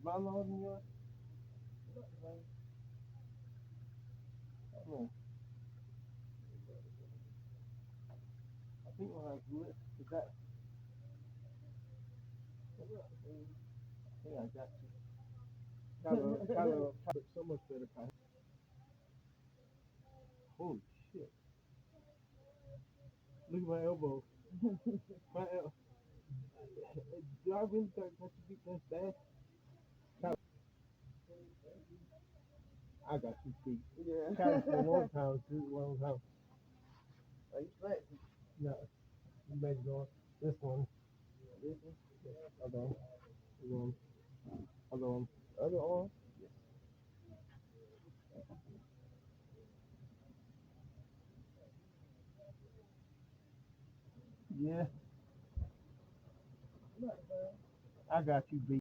mine longer than yours? No. I think mine's lit. Is that? I think I got you. Kylo, so much better. Kylo. Holy shit! Look at my elbow. My elbow. Do I really think that you beat that bad? Kylo, I got you beat. Yeah. Kylo for a long time, too. Long time. Are you right? No. You better go. This one. This one. Other one. Other one. Other one. Other arm. Yeah. I got you beat.